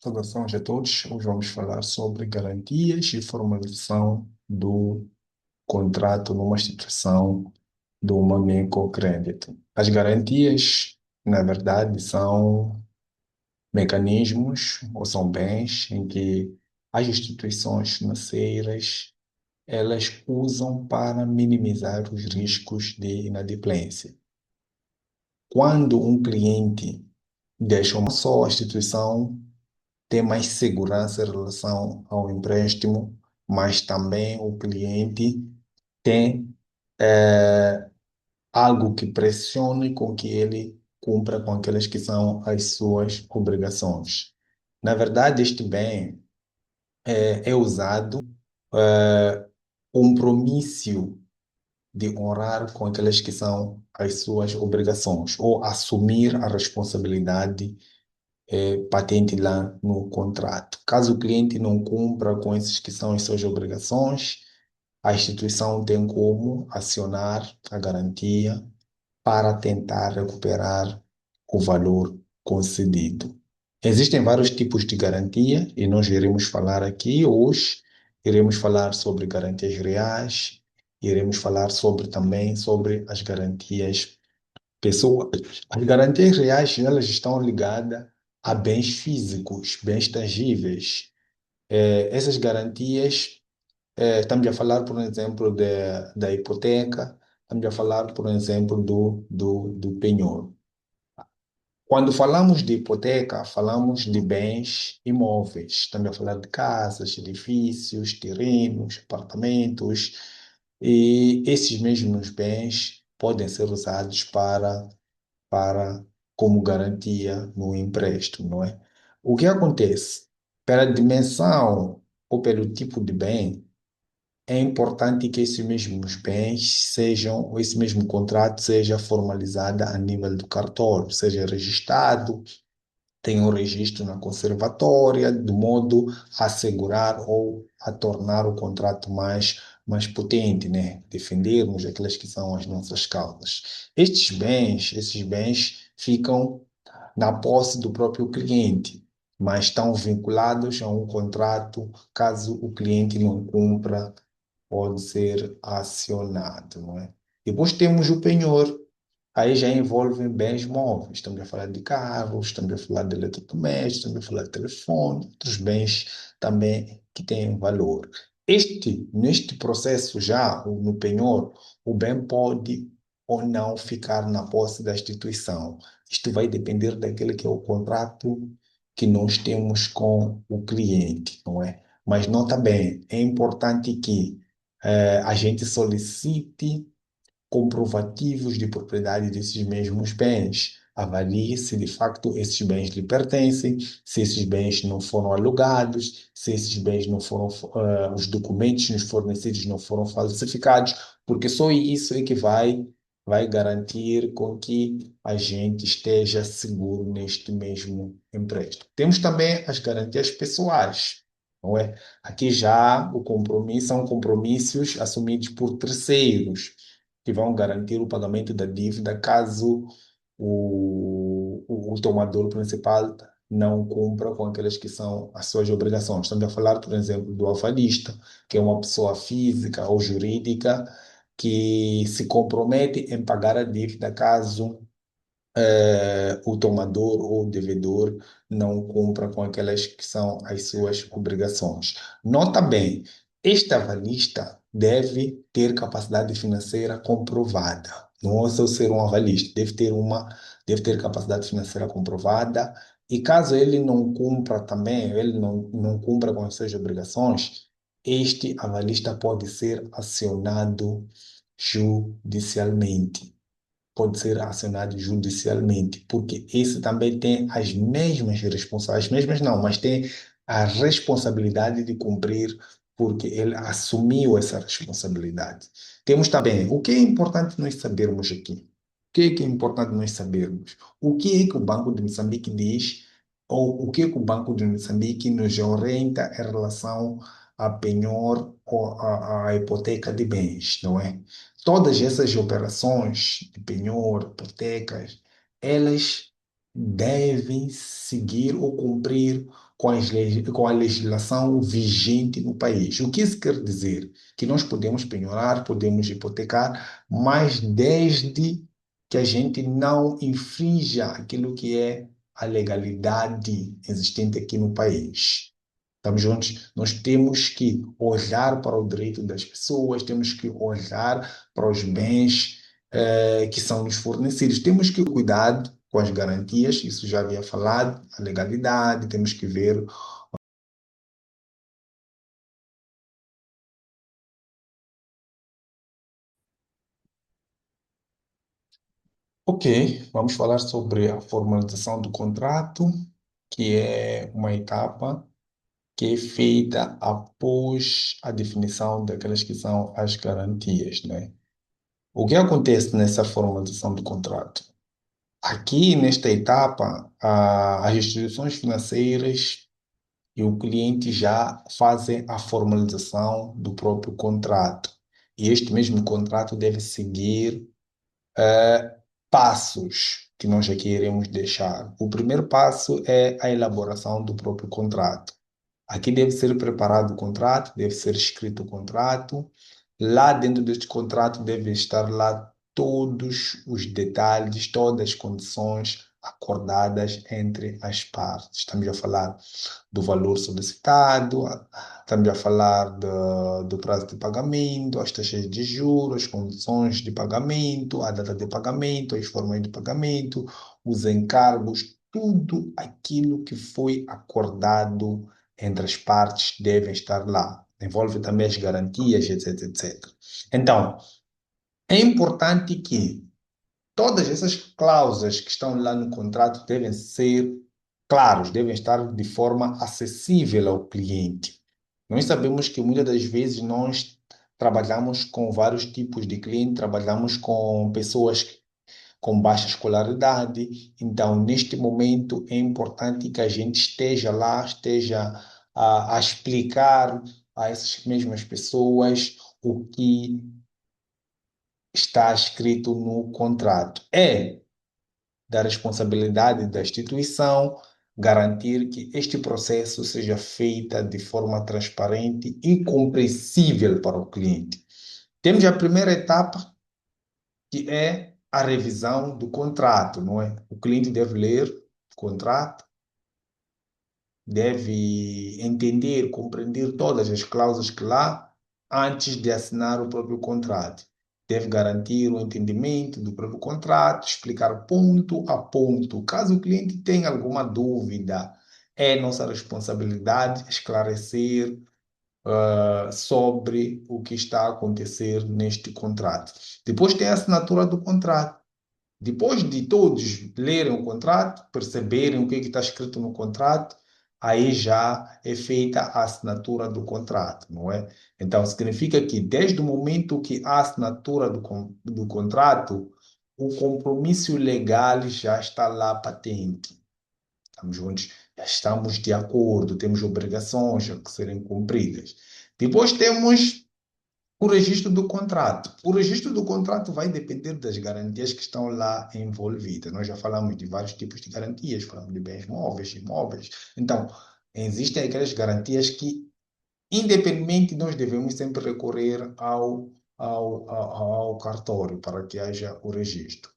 Saudações a todos. Hoje vamos falar sobre garantias e formalização do contrato numa instituição do uma microcrédito. As garantias, na verdade, são mecanismos ou são bens em que as instituições financeiras elas usam para minimizar os riscos de inadimplência. Quando um cliente deixa uma só a instituição ter mais segurança em relação ao empréstimo, mas também o cliente tem algo que pressione com que ele cumpra com aquelas que são as suas obrigações. Na verdade, este bem é usado compromisso de honrar com aquelas que são as suas obrigações ou assumir a responsabilidade patente lá no contrato. Caso o cliente não cumpra com esses que são as suas obrigações, a instituição tem como acionar a garantia para tentar recuperar o valor concedido. Existem vários tipos de garantia e nós iremos falar aqui hoje. Iremos falar sobre garantias reais, iremos falar também sobre as garantias pessoas. As garantias reais, elas estão ligadas a bens físicos, bens tangíveis. Essas garantias, estamos a falar, por exemplo, da hipoteca, estamos a falar, por exemplo, do penhor. Quando falamos de hipoteca, falamos de bens imóveis. Estamos a falar de casas, edifícios, terrenos, apartamentos. E esses mesmos bens podem ser usados para como garantia no empréstimo, não é? O que acontece? Pela dimensão ou pelo tipo de bem, é importante que esses mesmos bens sejam, ou esse mesmo contrato seja formalizado a nível do cartório, seja registrado, tenha um registro na conservatória, de modo a assegurar ou a tornar o contrato mais potente, né? Defendermos aquelas que são as nossas causas. Esses bens ficam na posse do próprio cliente, mas estão vinculados a um contrato caso o cliente não cumpra pode ser acionado, não é? Depois temos o penhor, aí já envolve bens móveis, estamos a falar de carros, estamos a falar de eletrodomésticos, estamos a falar de telefone, outros bens também que têm valor. Neste processo já, no penhor, o bem pode ou não ficar na posse da instituição. Isto vai depender daquele que é o contrato que nós temos com o cliente, não é? Mas nota bem, é importante que a gente solicite comprovativos de propriedade desses mesmos bens. Avalie se de facto esses bens lhe pertencem, se esses bens não foram alugados, se esses bens não foram, os documentos nos fornecidos não foram falsificados, porque só isso é que vai garantir com que a gente esteja seguro neste mesmo empréstimo. Temos também as garantias pessoais, não é? Aqui já o compromisso são compromissos assumidos por terceiros que vão garantir o pagamento da dívida caso o tomador principal não cumpra com aquelas que são as suas obrigações. Estamos a falar, por exemplo, do avalista, que é uma pessoa física ou jurídica que se compromete em pagar a dívida caso o tomador ou o devedor não cumpra com aquelas que são as suas obrigações. Nota bem, este avalista deve ter capacidade financeira comprovada. Não é só ser um avalista, deve ter capacidade financeira comprovada. E caso ele não cumpra também, ele não cumpra com as suas obrigações, este avalista pode ser acionado judicialmente, pode ser acionado judicialmente, porque esse também tem as mesmas responsabilidades, as mesmas não, mas tem a responsabilidade de cumprir, porque ele assumiu essa responsabilidade. Temos também, o que é importante nós sabermos aqui? O que é importante nós sabermos? O que é que o Banco de Moçambique diz, ou o que é que o Banco de Moçambique nos orienta em relação a penhor ou a hipoteca de bens, não é? Todas essas operações de penhor, hipotecas, elas devem seguir ou cumprir com a legislação vigente no país. O que isso quer dizer? Que nós podemos penhorar, podemos hipotecar, mas desde que a gente não infrinja aquilo que é a legalidade existente aqui no país. Estamos juntos? Nós temos que olhar para o direito das pessoas, temos que olhar para os bens que são nos fornecidos. Temos que cuidar com as garantias, isso já havia falado, a legalidade, temos que ver. Ok, vamos falar sobre a formalização do contrato, que é uma etapa que é feita após a definição daquelas que são as garantias, né? O que acontece nessa formalização do contrato? Aqui, nesta etapa, as instituições financeiras e o cliente já fazem a formalização do próprio contrato. E este mesmo contrato deve seguir passos que nós aqui iremos deixar. O primeiro passo é a elaboração do próprio contrato. Aqui deve ser preparado o contrato, deve ser escrito o contrato. Lá dentro deste contrato devem estar lá todos os detalhes, todas as condições acordadas entre as partes. Estamos a falar do valor solicitado, estamos a falar do prazo de pagamento, as taxas de juros, as condições de pagamento, a data de pagamento, as formas de pagamento, os encargos, tudo aquilo que foi acordado entre as partes devem estar lá. Envolve também as garantias, etc, etc. Então, é importante que todas essas cláusulas que estão lá no contrato devem ser claros, devem estar de forma acessível ao cliente. Nós sabemos que muitas das vezes nós trabalhamos com vários tipos de clientes, trabalhamos com pessoas com baixa escolaridade, então neste momento é importante que a gente esteja lá, esteja a explicar a essas mesmas pessoas o que está escrito no contrato. É da responsabilidade da instituição garantir que este processo seja feito de forma transparente e compreensível para o cliente. Temos a primeira etapa, que é a revisão do contrato, não é? O cliente deve ler o contrato, deve entender, compreender todas as cláusulas que lá antes de assinar o próprio contrato. Deve garantir o entendimento do próprio contrato, explicar ponto a ponto. Caso o cliente tenha alguma dúvida, é nossa responsabilidade esclarecer sobre o que está a acontecer neste contrato. Depois tem a assinatura do contrato. Depois de todos lerem o contrato, perceberem o que está escrito no contrato, aí já é feita a assinatura do contrato, não é? Então, significa que desde o momento que há a assinatura do contrato, o compromisso legal já está lá patente. Estamos juntos, já estamos de acordo, temos obrigações a serem cumpridas. Depois temos o registro do contrato. O registro do contrato vai depender das garantias que estão lá envolvidas. Nós já falamos de vários tipos de garantias, falamos de bens móveis, imóveis. Então, existem aquelas garantias que, independente, nós devemos sempre recorrer ao cartório para que haja o registro.